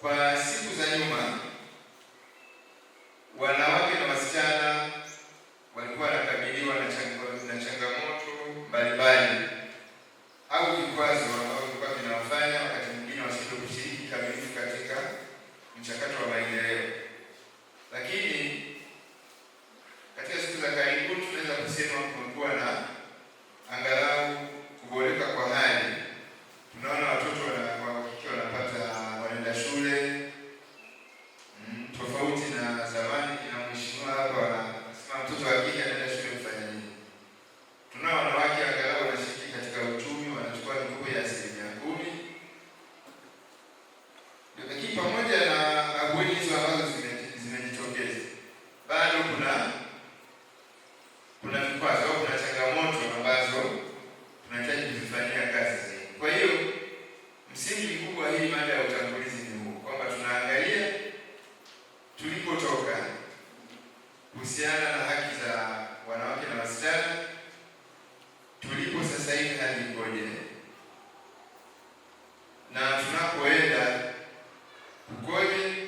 Kwa siku za nyuma, wanawake na wasichana walikuwa wanakabiliwa na changamoto mbalimbali au vikwazo ambavyo vilikuwa vinawafanya wakati mwingine wasishindwe kushiriki kikamilifu katika mchakato wa maendeleo. Lakini katika siku za karibuni tunaweza kusema kumekuwa na angalau kuboreka kwa hali. Tunaona watoto wanaenda shule tofauti na zamani. Kina mheshimiwa hapa wanasema mtoto wa kike anaenda shule kufanya nini? Tunao wanawake angalau wanashiriki katika uchumi, wanachukua mikopo ya 10%. Lakini pamoja na ahueni hizo ambazo zimejitokeza, bado kuna vikwazo au kuna changamoto ambazo tunahitaji kuzifanyia kazi. Kwa hiyo msingi mkubwa hii mada ya utangulizi ni huu, kwamba tunaangalia tulipotoka kuhusiana na haki za wanawake na wasichana, tulipo sasa hivi hadi ikoje, na tunapoenda kukoje,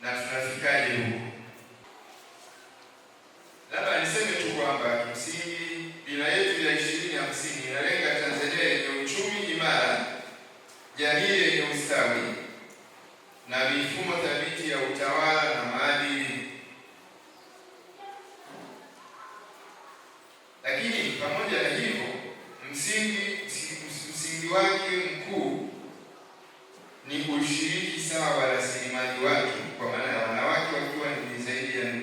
na tunafikaje huko. Labda niseme tu kwamba kimsingi dira yetu ya 2050 inalenga Tanzania yenye uchumi imara, jamii yenye ustawi na mifumo thabiti ya utawala na maadili. Lakini pamoja na hivyo, msingi wake mkuu ni ushiriki sawa wa rasilimali watu, kwa maana ya wanawake wakiwa ni zaidi ya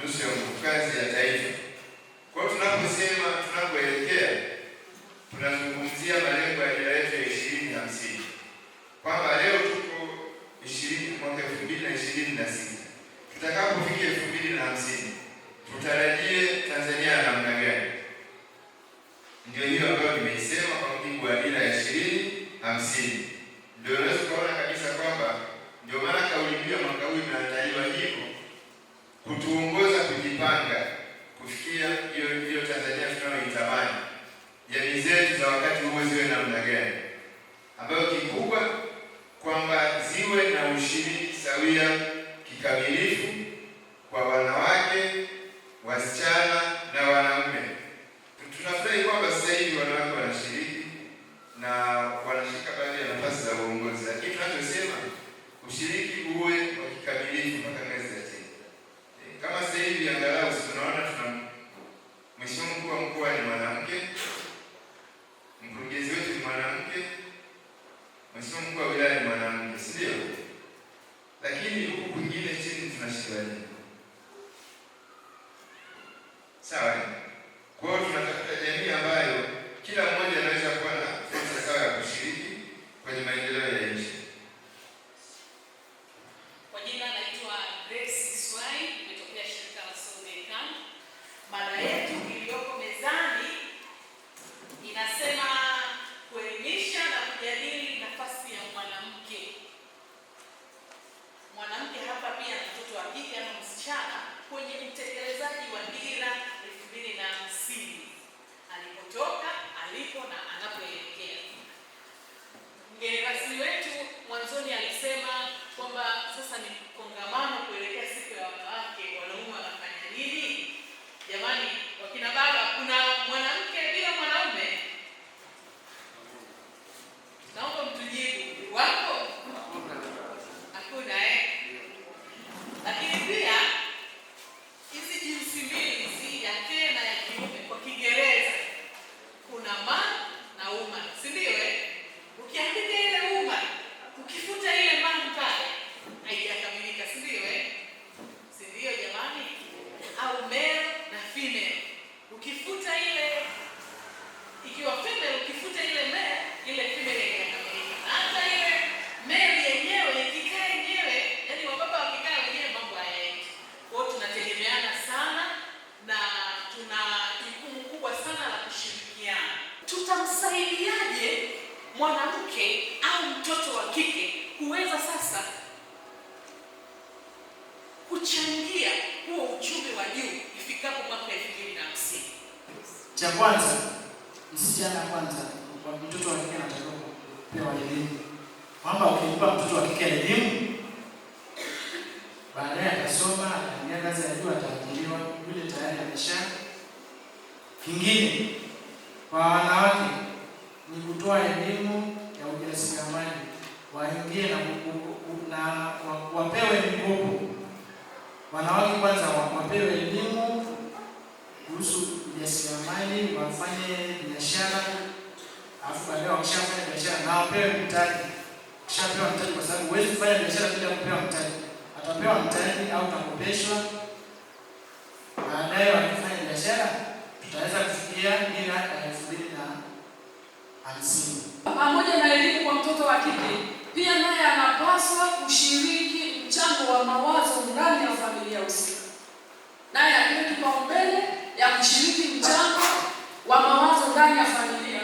nusu ya nguvu kazi ya taifa. Kwa hiyo tunapoelekea tunazungumzia malengo ya dira yetu ya 2050, kwamba leo tuko mwaka 2026. Tutakapofika 2050 tutarajie Tanzania ya namna gani? Ndio hiyo ambayo nimeisema kwa mujibu wa dira ya 2050. Ndio unaweza kuona kabisa kwamba ndio maana kauli mbiu ya mwaka huu imeandaliwa hivyo, kutuongoza kujipanga kufikia hiyo Tanzania tunayoitamani. Jamii zetu za wakati huo ziwe namna gani, ambayo kikubwa kwamba ziwe na ushiriki sawia kikamilifu kwa wanawake, wasichana na wanaume. Tunafurahi kwamba sasa hivi wanawake wanashiriki na wanashika baadhi ya nafasi za uongozi, lakini tunachosema ushiriki uwe wa kikamilifu mpaka ngazi ya chini. Kama sasa hivi angalau tunaona mheshimiwa mkuu wa mkoa ni mwanamke, mkurugenzi wetu ni mwanamke, mheshimiwa mkuu wa wilaya ni mwanamke, si ndio? Lakini huku kwingine chini tunashindana. Sawa? Kwa hiyo tunatafuta jamii ambayo kila mmoja anaweza kuwa na fursa sawa ya kushiriki kwenye maendeleo ya nchi. Kwa jina naitwa Grace Swai, nimetokea shirika la Sodekan. Mada yetu iliyoko mezani inasema kuelimisha na kujadili nafasi ya mwanamke. Mwanamke hapa pia na mtoto wa kike ama msichana kwenye utekelezaji wa dira 2050, alipotoka, alipo na anapoelekea. Mgeni rasmi wetu mwanzoni alisema kwamba sasa ni kongamano kuelekea siku ya wanawake, wanaume wanafanya nini? Jamani, wakina baba, kuna mwanamke bila mwanaume? Naomba mtujibu. Wako? Hakuna Lakini pia hizi jinsi mbili hizi ya kike na ya kiume kwa Kiingereza kuna man na woman, si ndio? Ukiandika ile woman, ukifuta ile man pale, haijakamilika, si ndio? Si ndio jamani? Au male na female, ukifuta ile, ikiwa female ukifuta ile male, ile female haijakamilika. Hata ile male yenyewe ikikaa yenyewe, yani wababa wakikaa wenyewe mambo hayaendi. Kwa hiyo tunategemeana sana na tuna jukumu kubwa sana la kushirikiana. Tutamsaidiaje mwanamke au mtoto wa kike kuweza sasa kuchangia huo uchumi wa juu ifikapo mwaka 2050? Cha kwanza, msichana kwanza, kwa mtoto wa kike anatakiwa kupewa elimu kwamba ukimpa mtoto wa kike elimu, baadaye atasoma, ataingia kazi ya juu, ataajiriwa, yule tayari amesha. Kingine kwa wanawake ni kutoa elimu ya ujasiriamali, waingie na wapewe mikopo. Wanawake kwanza wapewe elimu kuhusu ujasiriamali, wafanye biashara, alafu baadaye wakishafanya biashara na wapewe mtaji. Kishapewa mtaji, kwa sababu huwezi kufanya biashara bila kupewa mtaji. Atapewa mtaji au utakopeshwa. Baadaye wakifanya biashara tutaweza kufikia dira ya 2050. Pamoja na elimu kwa mtoto wa kike, pia naye anapaswa kushiriki mchango wa mawazo ndani ya familia husika. Naye apewe kipaumbele ya kushiriki mchango wa mawazo ndani ya familia.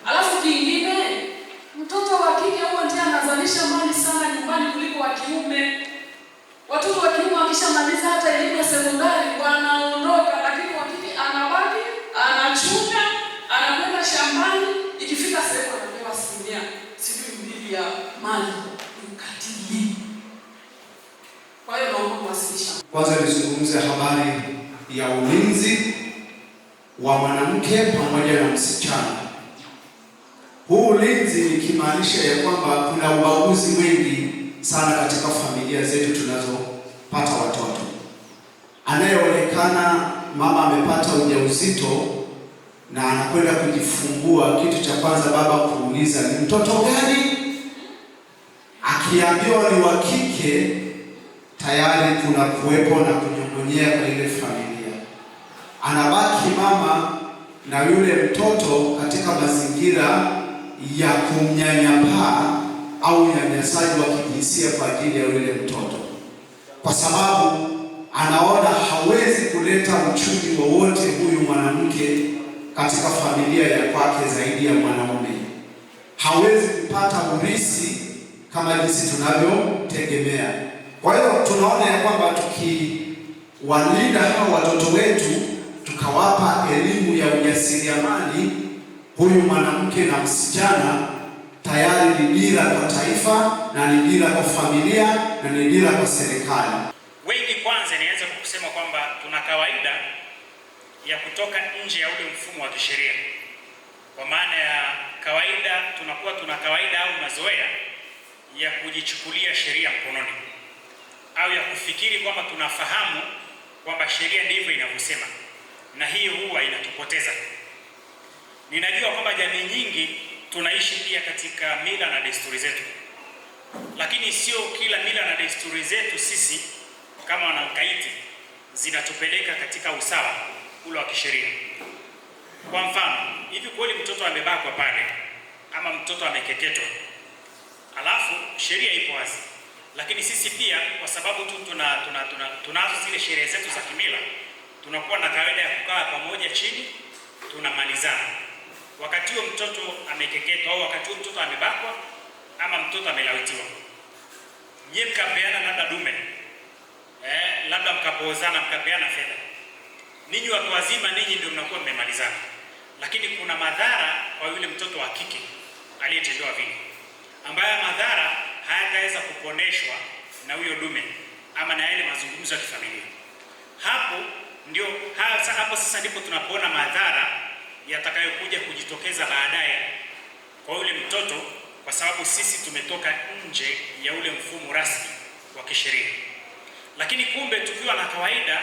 Alafu kingine, mtoto wa kike huwa ndiye anazalisha mali sana nyumbani kuliko wa kiume. Watoto wa kiume wakishamaliza hata elimu ya sekondari wanaondoka, lakini wa kike anabaki, anachunga, anakwenda shambani, ikifika sehemu anapewa 2 ya mali. Ukatili. Kwa hiyo naomba kuwasilisha. Kwanza nizungumze habari ya ulinzi wa mwanamke pamoja na msichana. Huu ulinzi nikimaanisha ya kwamba kuna ubaguzi mwingi sana katika familia zetu tunazopata watoto. Anayeonekana mama amepata ujauzito na anakwenda kujifungua, kitu cha kwanza baba kuuliza ni mtoto gani? Akiambiwa ni wa kike, tayari kuna kuwepo na kunyong'onyea kwa ile familia. Anabaki mama na yule mtoto katika mazingira ya kumnyanyapaa au unyanyasaji wa kijinsia kwa ajili ya yule mtoto, kwa sababu anaona hawezi kuleta uchumi wowote huyu mwanamke katika familia ya kwake zaidi ya mwanaume. Hawezi kupata urithi kama jinsi tunavyotegemea. Kwa hiyo tunaona ya kwamba tukiwalinda hao watoto wetu, tukawapa elimu ya ujasiriamali, huyu mwanamke na msichana, tayari ni dira kwa taifa na ni dira kwa familia na ni dira kwa serikali. Wengi kwanza nianze kusema kwamba tuna kawaida ya kutoka nje ya ule mfumo wa kisheria. Kwa maana ya kawaida, tuna kawaida au mazoea ya kujichukulia sheria mkononi, au ya kufikiri kwamba tunafahamu kwamba sheria ndivyo inavyosema, na hii huwa inatupoteza. Ninajua kwamba jamii nyingi tunaishi pia katika mila na desturi zetu, lakini sio kila mila na desturi zetu sisi kama wanamkaiti zinatupeleka katika usawa ule wa kisheria. Kwa mfano, hivi kweli mtoto amebakwa pale ama mtoto amekeketwa, alafu sheria ipo wazi, lakini sisi pia kwa sababu tu tunazo zile sheria zetu za kimila, tunakuwa na kawaida ya kukaa pamoja chini tunamalizana. Wakati huo mtoto amekeketwa au wakati huo mtoto amebakwa ama mtoto amelawitiwa, nyie mkapeana labda dume, labda mkapoozana, mkapeana fedha, ninyi watu wazima, ninyi ndio mnakuwa mmemalizana. Lakini kuna madhara kwa yule mtoto wa kike aliyetendewa vile, ambayo madhara hayataweza kuponeshwa na huyo dume ama na yale mazungumzo ya kifamilia. Hapo sasa ndipo tunapoona madhara yatakayokuja kujitokeza baadaye kwa yule mtoto, kwa sababu sisi tumetoka nje ya ule mfumo rasmi wa kisheria. Lakini kumbe tukiwa na kawaida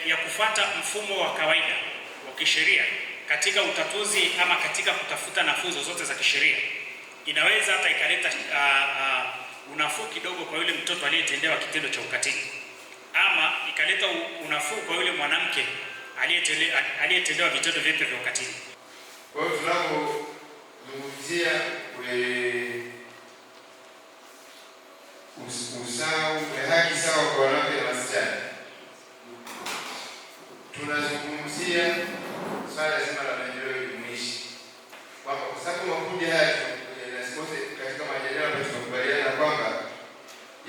ya kufuata mfumo wa kawaida wa kisheria katika utatuzi ama katika kutafuta nafuu zozote za kisheria, inaweza hata ikaleta unafuu kidogo kwa yule mtoto aliyetendewa kitendo cha ukatili, ama ikaleta unafuu kwa yule mwanamke aliyetendewa vitendo vyote vya ukatili. Kwa hiyo tunapozungumzia usawa, haki sawa kwa wanawake na wasichana, tunazungumzia swala zima la maendeleo jumuishi, kwamba kwa sababu makundi haya katika majadiliano ambayo tumekubaliana kwamba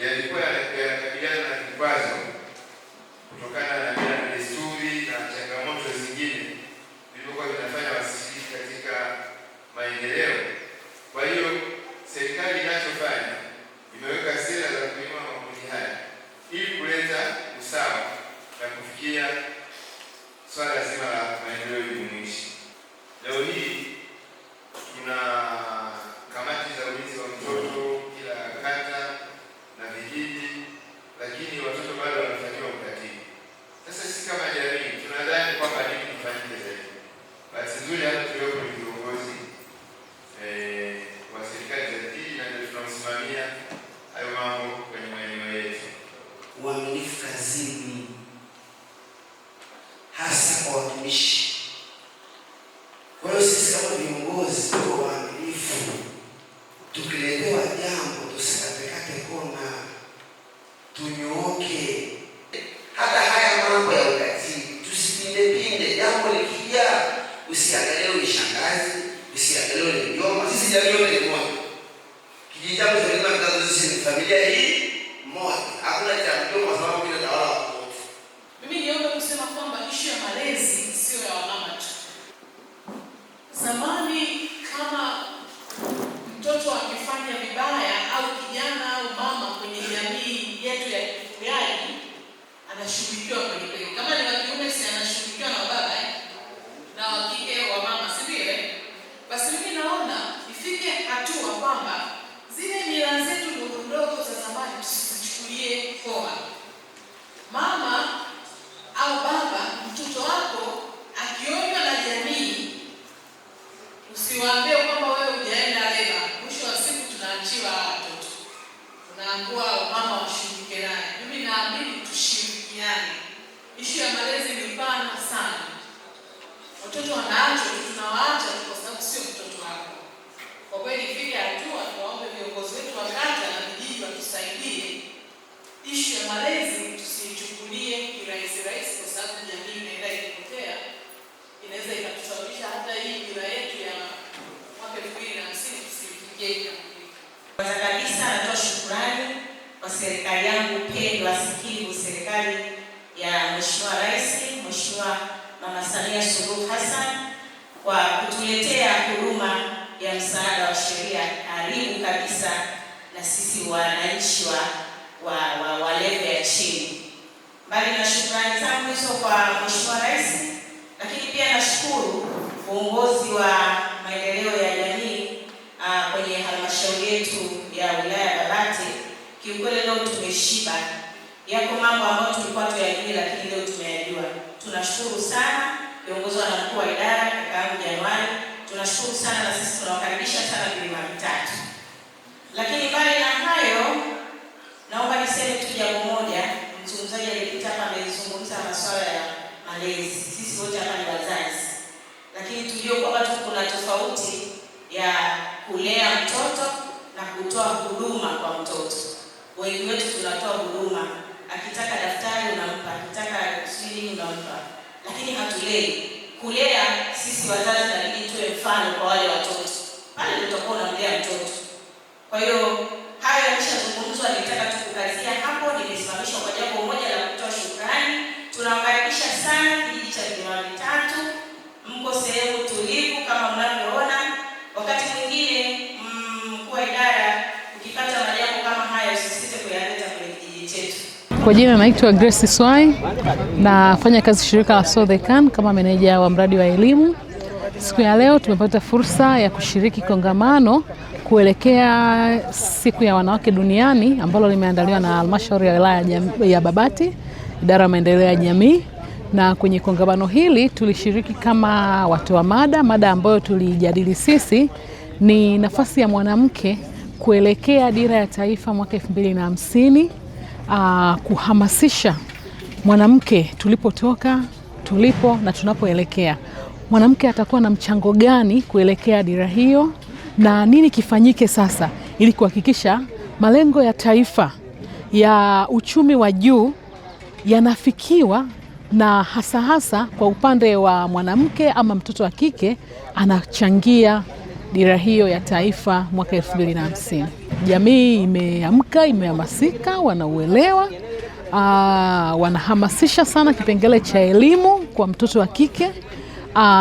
yalikuwa yanakabiliana na vikwazo kutokana na mila na desturi na changamoto zingine vilivyokuwa vinafanya wasishiriki katika maendeleo. Kwa hiyo serikali hayo mambo kwenye maeneo yetu. Uaminifu kazini, hasa kwa watumishi. Kwa hiyo sisi kama viongozi tuwe waaminifu. Tukiletewa jambo tusikatekate kona, tunyooke. Hata haya mambo ya ukatili tusipinde. Jambo likija usiangalie ni shangazi, usiangalie ni mjomba. Sisi jamii yote ni moja. Kijiji changu cha Mkazo sisi ni familia hii moja. Hakuna cha mjomba sababu kile tawala wote. Mimi niombe kusema kwamba issue ya malezi sio ya wamama tu. Zamani kama mtoto akifanya vibaya au kijana au mama kwenye jamii yetu ya kifugaji anashughulikiwa kweli. Kama ni wa kiume si anashughulikiwa na baba na wa kike wa mama, si vile? Basi mimi naona ifike hatua kwamba zile mila zetu ndogo za zamani tusizichukulie poa. Mama au baba, mtoto wako akionywa na jamii, usiwaambie kwamba wewe hujaenda leba. Mwisho wa siku tunaachiwa watoto, tunaambiwa mama washughulike naye. Mimi naamini tushirikiane. Issue ya malezi ni pana sana. Watoto wanaachwa, tunawaacha kwa sababu sio mtoto wako. Kwa kweli ifike hatua tuwaombe viongozi wetu wa kata na vijiji watusaidie. Issue ya malezi tusichukulie kirahisi kwa sababu jamii inaenda ikipotea. Inaweza ikatusababisha hata hii dira yetu ya mwaka 2050 tusifikie. Kwanza kabisa natoa shukrani kwa serikali yangu pendwa sikivu, serikali ya Mheshimiwa Rais, Mheshimiwa Mama Samia Suluhu Hassan, kwa kutuletea huduma ya msaada wa sheria karibu kabisa na sisi wananchi wa level ya chini. Mbali na shukrani zangu hizo kwa Mheshimiwa Rais, lakini pia nashukuru uongozi wa maendeleo ya jamii kwenye halmashauri yetu ya wilaya ya Babati. Kiukweli leo tumeshiba. Yako mambo ambayo tulikuwa tuyajui lakini leo tumeyajua. Tunashukuru sana viongozi na mkuu wa idara kakaangu Januari. Tunashukuru sana na sisi tunawakaribisha sana vilima vitatu. Lakini mbali na hayo, naomba niseme tu jambo moja. Mzungumzaji alipita hapa amezungumza masuala ya malezi. Sisi wote hapa ni wazazi. Lakini tujue kwamba kuna tofauti ya kulea mtoto na kutoa huduma kwa mtoto. Wengi wetu tunatoa huduma. Akitaka daftari unampa, akitaka sijui unampa. Lakini hatulei. Kulea sisi wazazi inabidi tuwe mfano kwa wale watoto. Pale tutakuwa tunamlea mtoto. Kwa hiyo hayo yameshazungumzwa, nitaka tukukazia hapo. Nimesimamishwa kwa jambo moja la kutoa shukrani. Tunawakaribisha sana kijiji cha vilima vitatu. Mko sehemu tulivu kama mnavyoona. Wakati mwingine mkuu wa idara ukipata majambo kama haya usisite kuyaleta kwenye kijiji chetu. Kwa jina naitwa Grace Swai, nafanya kazi shirika la So They Can kama meneja wa mradi wa elimu. Siku ya leo tumepata fursa ya kushiriki kongamano kuelekea siku ya wanawake duniani ambalo limeandaliwa na halmashauri ya wilaya ya Babati, idara ya maendeleo ya jamii. Na kwenye kongamano hili tulishiriki kama watoa mada ambayo tulijadili sisi ni nafasi ya mwanamke kuelekea dira ya taifa mwaka 2050, kuhamasisha mwanamke tulipotoka, tulipo na tunapoelekea. Mwanamke atakuwa na mchango gani kuelekea dira hiyo na nini kifanyike sasa ili kuhakikisha malengo ya taifa ya uchumi wa juu yanafikiwa, na hasa kwa upande wa mwanamke ama mtoto wa kike anachangia dira hiyo ya taifa mwaka 2050. Jamii imeamka, imehamasika, wanauelewa, wanahamasisha sana kipengele cha elimu kwa mtoto wa kike,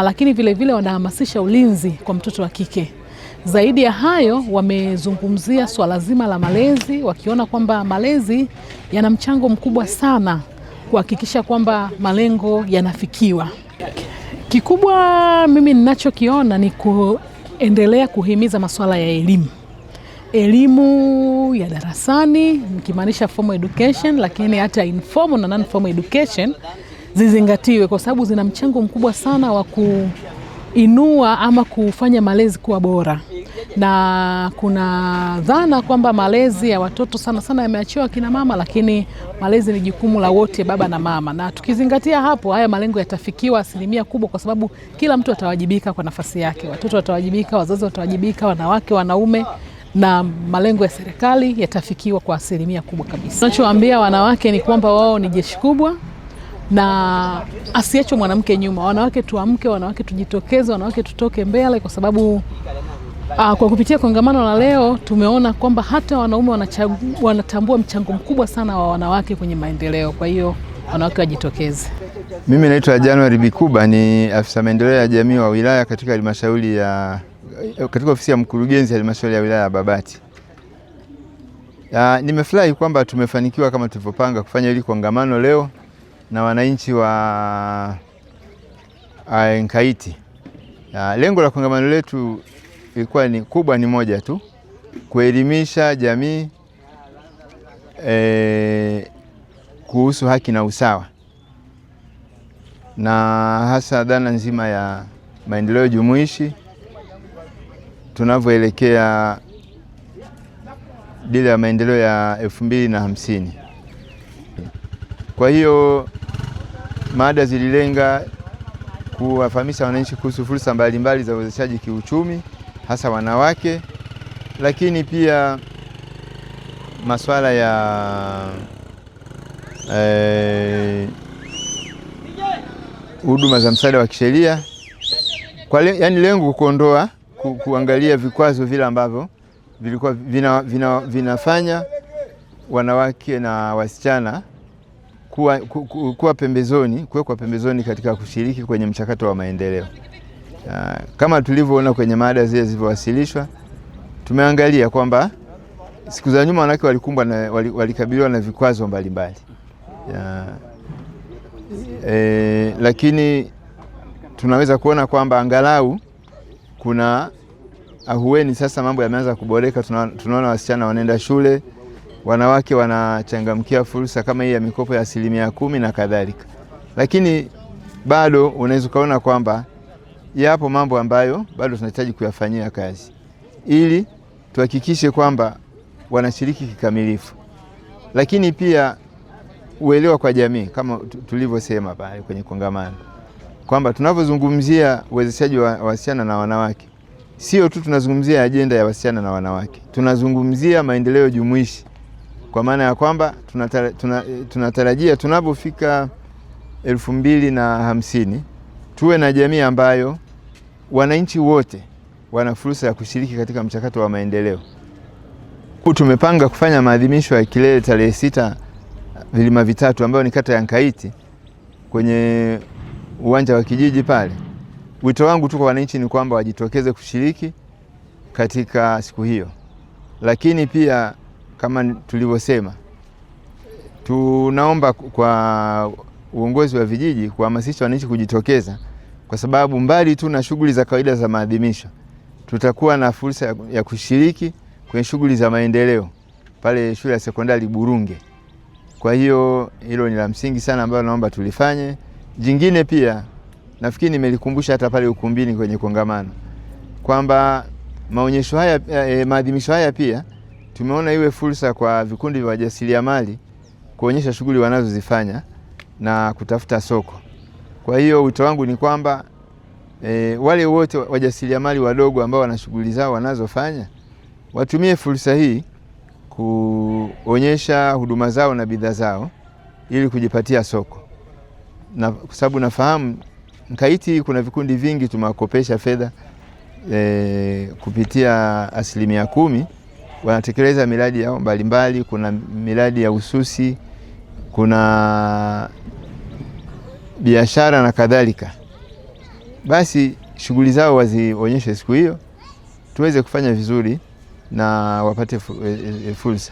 lakini vile wanahamasisha ulinzi kwa mtoto wa kike. Zaidi ya hayo, wamezungumzia swala zima la malezi, wakiona kwamba malezi yana mchango mkubwa sana kuhakikisha kwamba malengo yanafikiwa. Kikubwa mimi ninachokiona ni kuendelea kuhimiza masuala ya elimu. Elimu ya darasani, nikimaanisha formal education, lakini hata informal na non-formal education zizingatiwe kwa sababu zina mchango mkubwa sana wa kuinua ama kufanya malezi kuwa bora. na kuna dhana kwamba malezi ya watoto sana sana yameachiwa kina mama, lakini malezi ni jukumu la wote, baba na mama. Na tukizingatia hapo, haya malengo yatafikiwa asilimia kubwa, kwa sababu kila mtu atawajibika kwa nafasi yake. Watoto watawajibika, wazazi watawajibika, wanawake, wanaume, na malengo ya serikali yatafikiwa kwa asilimia kubwa kabisa. Tunachoambia wanawake ni kwamba wao ni jeshi kubwa na asiachwe mwanamke nyuma. Wanawake tuamke, wanawake tujitokeze, wanawake tutoke mbele, kwa sababu kwa kupitia kongamano la leo tumeona kwamba hata wanaume wanatambua mchango mkubwa sana wa wanawake kwenye maendeleo. Kwa hiyo wanawake wajitokeze. Mimi naitwa January Bikuba, ni afisa maendeleo ya jamii wa wilaya katika ofisi ya mkurugenzi ya halmashauri ya wilaya ya Babati. Nimefurahi kwamba tumefanikiwa kama tulivyopanga kufanya hili kongamano leo na wananchi wa Nkaiti. Lengo la kongamano letu ilikuwa ni moja tu, kuelimisha jamii kuhusu haki na usawa, na hasa dhana nzima ya maendeleo jumuishi tunavyoelekea dira ya maendeleo ya 2050. Kwa hiyo mada zililenga kuwafahamisha wananchi kuhusu fursa mbalimbali za uwezeshaji kiuchumi, hasa wanawake, lakini pia masuala ya huduma za msaada wa kisheria, yani lengo kuondoa kuangalia vikwazo vile ambavyo vilikuwa vinafanya wanawake na wasichana kuwekwa pembezoni katika kushiriki kwenye mchakato wa maendeleo. Kama tulivyoona kwenye mada zile zilizowasilishwa, tumeangalia kwamba siku za nyuma wanawake walikabiliwa na vikwazo mbalimbali. Lakini tunaweza kuona kwamba angalau kuna ahueni sasa, mambo yameanza kuboreka. Tunaona wasichana wanaenda shule, wanawake wanachangamkia fursa kama hii ya mikopo ya 10% na kadhalika. Lakini bado unaweza kuona kwamba yapo mambo ambayo bado tunahitaji kuyafanyia kazi ili tuhakikishe kwamba wanashiriki kikamilifu. Lakini pia uelewa kwa jamii, kama tulivyosema pale kwenye kongamano, kwamba tunavyozungumzia uwezeshaji wa wasichana na wanawake, sio tu tunazungumzia ajenda ya wasichana na wanawake, tunazungumzia maendeleo jumuishi, kwa maana ya kwamba tunatarajia tunapofika 2050 tuwe na jamii ambayo wananchi wote wana fursa ya kushiriki katika mchakato wa maendeleo. Tumepanga kufanya maadhimisho ya kilele tarehe 6 Vilima Vitatu, ambayo ni kata ya Nkaiti, kwenye uwanja wa kijiji pale. Wito wangu tu kwa wananchi ni kwamba wajitokeze kushiriki katika siku hiyo. Lakini pia kama tulivyosema, tunaomba kwa uongozi wa vijiji kuhamasisha wananchi kujitokeza, kwa sababu mbali tu na shughuli za kawaida za maadhimisho, tutakuwa na fursa ya kushiriki kwenye shughuli za maendeleo pale shule ya sekondari Burunge. Kwa hiyo hilo ni la msingi sana ambalo naomba tulifanye. Jingine pia nafikiri nimelikumbusha hata pale ukumbini kwenye kongamano, kwamba maonyesho haya, maadhimisho haya pia tumeona iwe fursa kwa vikundi vya wajasiriamali kuonyesha shughuli wanazozifanya na kutafuta soko. Kwa hiyo wito wangu ni kwamba wale wote wajasiriamali wadogo ambao wana shughuli zao wanazofanya watumie fursa hii kuonyesha huduma zao na bidhaa zao ili kujipatia soko. Na kwa sababu nafahamu Nkaiti kuna vikundi vingi tumewakopesha fedha kupitia 10%, wanatekeleza miradi yao mbalimbali. Kuna miradi ya ususi, kuna biashara na kadhalika. Basi shughuli zao wazionyeshe siku hiyo tuweze kufanya vizuri na wapate fursa.